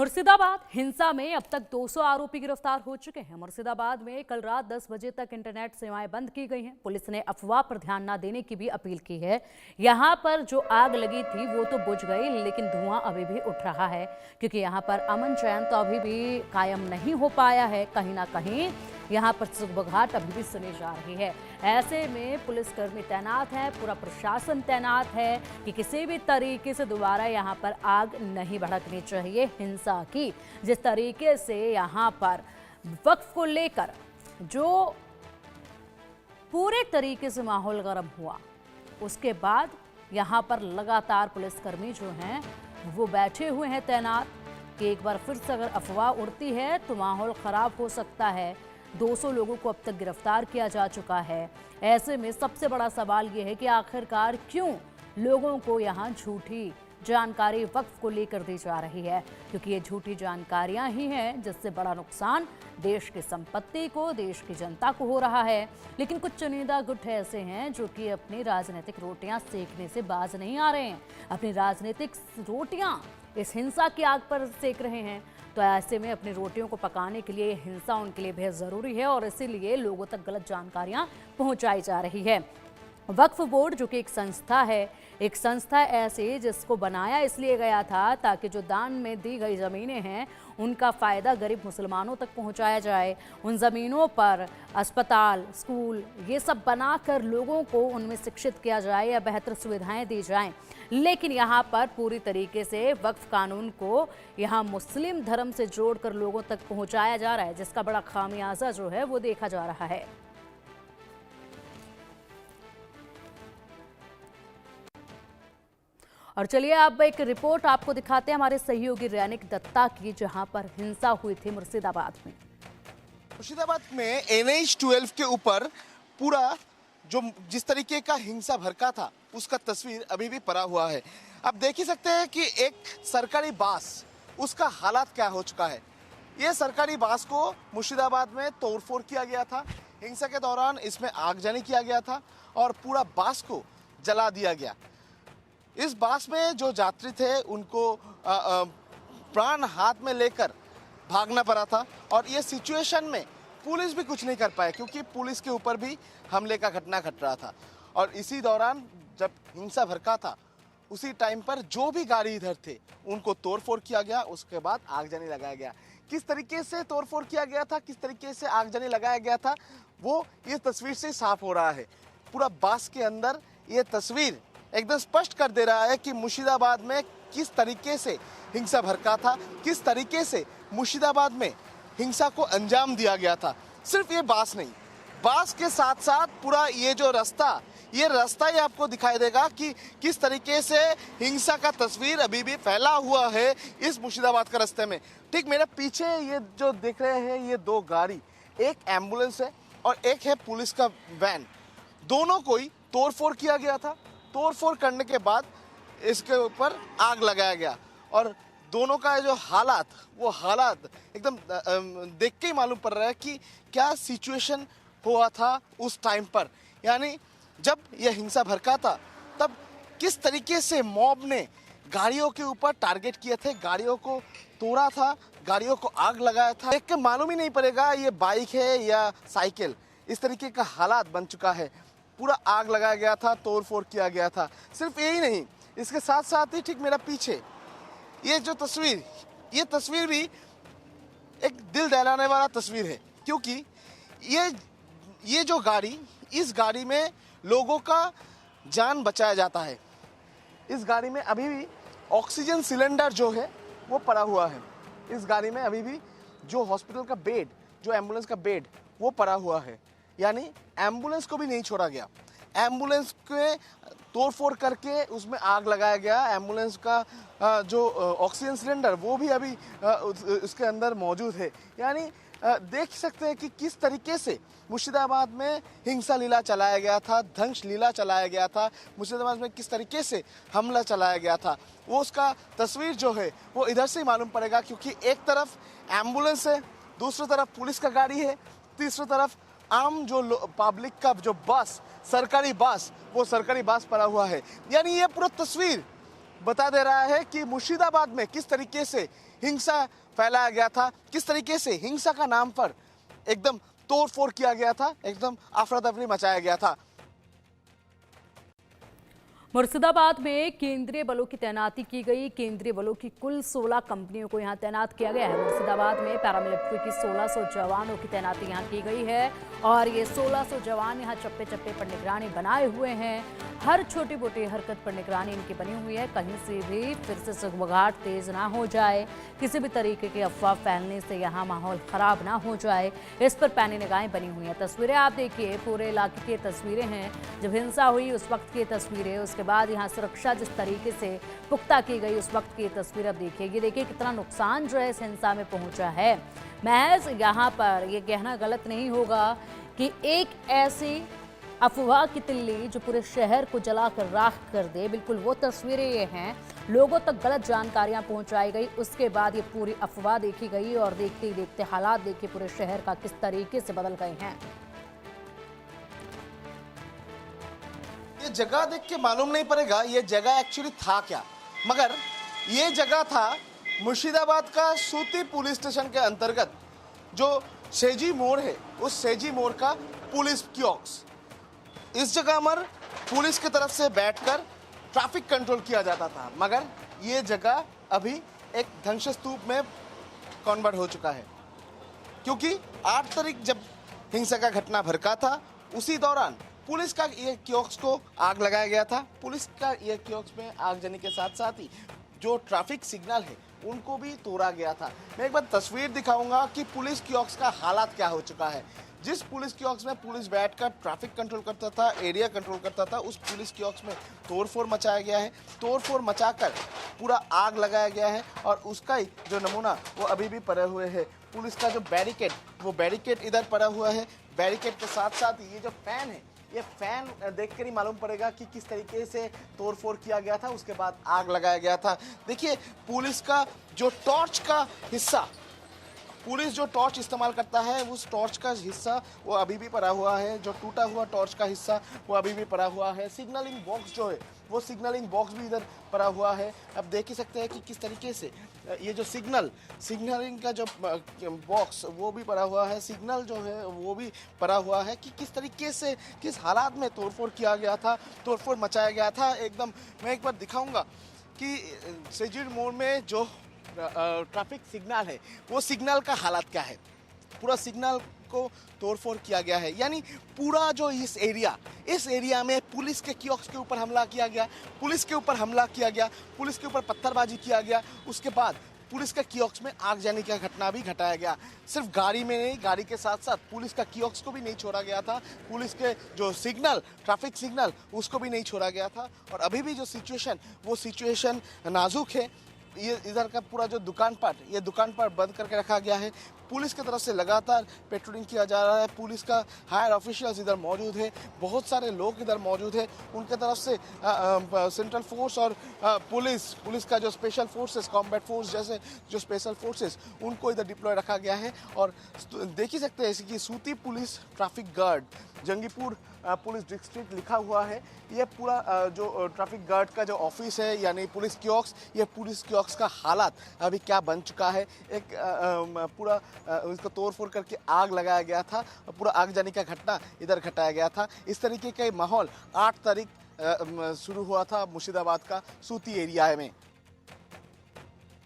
मुर्शिदाबाद हिंसा में अब तक 200 आरोपी गिरफ्तार हो चुके हैं। मुर्शिदाबाद में कल रात 10 बजे तक इंटरनेट सेवाएं बंद की गई हैं। पुलिस ने अफवाह पर ध्यान न देने की भी अपील की है। यहां पर जो आग लगी थी वो तो बुझ गई, लेकिन धुआं अभी भी उठ रहा है, क्योंकि यहां पर अमन चैन तो अभी भी कायम नहीं हो पाया है। कहीं ना कहीं यहाँ पर सुगबुगाहट अभी भी सुनी जा रही है। ऐसे में पुलिसकर्मी तैनात हैं, पूरा प्रशासन तैनात है कि किसी भी तरीके से दोबारा यहाँ पर आग नहीं भड़कनी चाहिए हिंसा की। जिस तरीके से यहाँ पर वक्फ को लेकर जो पूरे तरीके से माहौल गर्म हुआ, उसके बाद यहाँ पर लगातार पुलिसकर्मी जो हैं वो बैठे हुए हैं तैनात कि एक बार फिर से अगर अफवाह उड़ती है तो माहौल खराब हो सकता है। 200 लोगों को अब तक गिरफ्तार किया जा चुका है। ऐसे में सबसे बड़ा सवाल ये है कि आखिरकार क्यों लोगों को यहाँ झूठी जानकारी वक्फ को लेकर दी जा रही है, क्योंकि ये झूठी जानकारियां ही हैं जिससे बड़ा नुकसान देश की संपत्ति को, देश की जनता को हो रहा है। लेकिन कुछ चुनिंदा गुट ऐसे हैं जो कि अपनी राजनीतिक रोटियां सेकने से बाज नहीं आ रहे हैं, अपनी राजनीतिक रोटियां इस हिंसा की आग पर सेक रहे हैं। तो ऐसे में अपनी रोटियों को पकाने के लिए हिंसा उनके लिए बेहद ज़रूरी है और इसीलिए लोगों तक गलत जानकारियां पहुंचाई जा रही है। वक्फ बोर्ड जो कि एक संस्था ऐसी जिसको बनाया इसलिए गया था ताकि जो दान में दी गई ज़मीनें हैं उनका फ़ायदा गरीब मुसलमानों तक पहुंचाया जाए। उन ज़मीनों पर अस्पताल, स्कूल ये सब बनाकर लोगों को उनमें शिक्षित किया जाए या बेहतर सुविधाएं दी जाएं। लेकिन यहाँ पर पूरी तरीके से वक्फ कानून को यहाँ मुस्लिम धर्म से जोड़कर लोगों तक पहुँचाया जा रहा है, जिसका बड़ा खामियाजा जो है वो देखा जा रहा है। और चलिए अब एक रिपोर्ट आपको दिखाते हैं हमारे सहयोगी रैनिक दत्ता की, जहां पर हिंसा हुई थी मुर्शिदाबाद में। मुर्शिदाबाद में NH-12 के ऊपर पूरा जो जिस तरीके का हिंसा भड़का था उसका तस्वीर अभी भी पड़ा हुआ है। आप देख ही सकते हैं कि एक सरकारी बस, उसका हालात क्या हो चुका है। ये सरकारी बस को मुर्शिदाबाद में तोड़फोड़ किया गया था। हिंसा के दौरान इसमें आगजनी किया गया था और पूरा बस को जला दिया गया। इस बस में जो यात्री थे उनको प्राण हाथ में लेकर भागना पड़ा था और ये सिचुएशन में पुलिस भी कुछ नहीं कर पाए, क्योंकि पुलिस के ऊपर भी हमले का घटना घट रहा था। और इसी दौरान जब हिंसा भड़का था उसी टाइम पर जो भी गाड़ी इधर थे उनको तोड़फोड़ किया गया, उसके बाद आगजनी लगाया गया। किस तरीके से तोड़फोड़ किया गया था, किस तरीके से आगजनी लगाया गया था, वो इस तस्वीर से साफ हो रहा है। पूरा बस के अंदर ये तस्वीर एकदम स्पष्ट कर दे रहा है कि मुर्शिदाबाद में किस तरीके से हिंसा भड़का था, किस तरीके से मुर्शिदाबाद में हिंसा को अंजाम दिया गया था। सिर्फ ये बस नहीं, बस के साथ साथ पूरा ये जो रास्ता ही आपको दिखाई देगा कि किस तरीके से हिंसा का तस्वीर अभी भी फैला हुआ है इस मुर्शिदाबाद का रास्ते में। ठीक मेरे पीछे ये जो देख रहे हैं ये दो गाड़ी, एक एम्बुलेंस है और एक है पुलिस का वैन। दोनों को ही तोड़फोड़ किया गया था। तोड़फोड़ करने के बाद इसके ऊपर आग लगाया गया और दोनों का जो हालात एकदम देख के ही मालूम पड़ रहा है कि क्या सिचुएशन हुआ था उस टाइम पर। यानी जब यह हिंसा भड़का था तब किस तरीके से मॉब ने गाड़ियों के ऊपर टारगेट किए थे, गाड़ियों को तोड़ा था, गाड़ियों को आग लगाया था। देख के मालूम ही नहीं पड़ेगा ये बाइक है या साइकिल, इस तरीके का हालात बन चुका है। पूरा आग लगाया गया था, तोड़फोड़ किया गया था। सिर्फ यही नहीं, इसके साथ साथ ही ठीक मेरा पीछे ये तस्वीर भी एक दिल दहलाने वाला तस्वीर है, क्योंकि ये जो गाड़ी, इस गाड़ी में लोगों का जान बचाया जाता है। इस गाड़ी में अभी भी ऑक्सीजन सिलेंडर जो है वो पड़ा हुआ है। इस गाड़ी में अभी भी जो हॉस्पिटल का बेड, जो एम्बुलेंस का बेड वो पड़ा हुआ है। यानी एम्बुलेंस को भी नहीं छोड़ा गया। एम्बुलेंस के तोड़फोड़ करके उसमें आग लगाया गया। एम्बुलेंस का जो ऑक्सीजन सिलेंडर वो भी अभी उसके अंदर मौजूद है। यानी देख सकते हैं कि किस तरीके से मुर्शिदाबाद में हिंसा लीला चलाया गया था, ध्वंस लीला चलाया गया था। मुर्शिदाबाद में किस तरीके से हमला चलाया गया था वो उसका तस्वीर जो है वो इधर से ही मालूम पड़ेगा, क्योंकि एक तरफ एम्बुलेंस है, दूसरी तरफ पुलिस का गाड़ी है, तीसरी तरफ आम जो पब्लिक का जो बस, सरकारी बस, वो सरकारी बस पड़ा हुआ है। यानी ये पूरा तस्वीर बता दे रहा है कि मुर्शिदाबाद में किस तरीके से हिंसा फैलाया गया था, किस तरीके से हिंसा का नाम पर एकदम तोड़फोड़ किया गया था, एकदम अफरा तफरी मचाया गया था। मुर्शिदाबाद में केंद्रीय बलों की तैनाती की गई। केंद्रीय बलों की कुल 16 कंपनियों को यहां तैनात किया गया है। मुर्शिदाबाद में पैरामिलिट्री की 1600 जवानों की तैनाती यहां की गई है और ये 1600 जवान यहां चप्पे चप्पे पर निगरानी बनाए हुए हैं। हर छोटी मोटी हरकत पर निगरानी इनकी बनी हुई है। कहीं से भी फिर से सुगबुगाहट तेज ना हो जाए, किसी भी तरीके की अफवाह फैलने से यहाँ माहौल खराब ना हो जाए, इस पर पैनी निगाहें बनी हुई हैं। तस्वीरें आप देखिए, पूरे इलाके की तस्वीरें हैं। जब हिंसा हुई उस वक्त की तस्वीरें, उसके बाद यहाँ सुरक्षा जिस तरीके से पुख्ता की गई उस वक्त की तस्वीर अब देखिए। ये देखिए कितना नुकसान जो है इस हिंसा में पहुंचा है। महज यहाँ पर ये कहना गलत नहीं होगा कि एक ऐसी अफवाह की तिल्ली जो पूरे शहर को जलाकर राख कर दे, बिल्कुल वो तस्वीरें ये हैं। लोगों तक गलत जानकारियां पहुंचाई गई, उसके बाद ये पूरी अफवाह देखी गई और देखते ही देखते हालात देखिए पूरे शहर का किस तरीके से बदल गए हैं। ये जगह देख के मालूम नहीं पड़ेगा ये जगह एक्चुअली था क्या, मगर ये जगह था मुर्शिदाबाद का सूती पुलिस स्टेशन के अंतर्गत जो सेजी मोड़ है, उस सेजी मोड़ का पुलिस कियोस्क। इस जगह पर पुलिस की तरफ से बैठकर ट्रैफिक कंट्रोल किया जाता था, मगर ये जगह अभी एक ध्वंसस्तूप में कन्वर्ट हो चुका है, क्योंकि 8 तारीख जब हिंसा का घटना भड़का था उसी दौरान पुलिस का ये कियोस्क को आग लगाया गया था। पुलिस का ये कियोस्क में आग जलने के साथ साथ ही जो ट्रैफिक सिग्नल है उनको भी तोड़ा गया था। मैं एक बार तस्वीर दिखाऊंगा कि पुलिस कियोस्क का हालात क्या हो चुका है। जिस पुलिस कियोस्क में पुलिस बैठकर ट्रैफिक कंट्रोल करता था, एरिया कंट्रोल करता था, उस पुलिस कियोस्क में तोड़फोड़ मचाया गया है। तोड़फोड़ मचाकर पूरा आग लगाया गया है और उसका ही जो नमूना वो अभी भी पड़े हुए है। पुलिस का जो बैरिकेड, वो बैरिकेड इधर पड़ा हुआ है। बैरिकेड के साथ साथ ये जो फैन है, ये फैन देखकर ही मालूम पड़ेगा कि किस तरीके से तोड़फोड़ किया गया था, उसके बाद आग लगाया गया था। देखिए पुलिस का जो टॉर्च का हिस्सा, पुलिस जो टॉर्च इस्तेमाल करता है उस टॉर्च का हिस्सा वो अभी भी पड़ा हुआ है। जो टूटा हुआ टॉर्च का हिस्सा वो अभी भी पड़ा हुआ है। सिग्नलिंग बॉक्स जो है वो सिग्नलिंग बॉक्स भी इधर पड़ा हुआ है। अब देख ही सकते हैं कि किस तरीके से ये जो सिग्नलिंग का जो बॉक्स वो भी पड़ा हुआ है, सिग्नल जो है वो भी पड़ा हुआ है कि किस तरीके से किस हालात में तोड़फोड़ किया गया था, तोड़फोड़ मचाया गया था। एकदम मैं एक बार दिखाऊंगा कि सेजी मोड़ में जो ट्रैफिक सिग्नल है वो सिग्नल का हालत क्या है। पूरा सिग्नल को तोड़फोड़ किया गया है, यानी पूरा जो इस एरिया में पुलिस के कियोस्क के ऊपर हमला किया गया, पुलिस के ऊपर हमला किया गया, पुलिस के ऊपर पत्थरबाजी किया गया। उसके बाद पुलिस का कियोस्क में आग जाने का घटना भी घटाया गया। सिर्फ गाड़ी में नहीं, गाड़ी के साथ साथ पुलिस का कियोस्क को भी नहीं छोड़ा गया था। पुलिस के जो सिग्नल, ट्रैफिक सिग्नल, उसको भी नहीं छोड़ा गया था। और अभी भी जो सिचुएशन नाजुक है। ये इधर का पूरा जो दुकानपाट, ये दुकानपाट बंद करके रखा गया है। पुलिस की तरफ से लगातार पेट्रोलिंग किया जा रहा है। पुलिस का हायर ऑफिशियल्स इधर मौजूद है, बहुत सारे लोग इधर मौजूद है। उनके तरफ से सेंट्रल फोर्स और पुलिस का जो स्पेशल फोर्सेस, कॉम्बैट फोर्स जैसे जो स्पेशल फोर्सेस, उनको इधर डिप्लॉय रखा गया है। और देख ही सकते हैं कि सूती police traffic guard, Jangipur police district लिखा हुआ है। ये पूरा जो ट्रैफिक गार्ड का जो ऑफिस है, यानी पुलिस कियोस्क, ये पुलिस कियोस्क का हालात अभी क्या बन चुका है। एक पूरा उसको तोड़फोड़ करके आग लगाया गया था, पूरा आग जाने का घटना इधर घटाया गया था। इस तरीके का माहौल 8 तारीख शुरू हुआ था मुर्शिदाबाद का सूती एरिया में।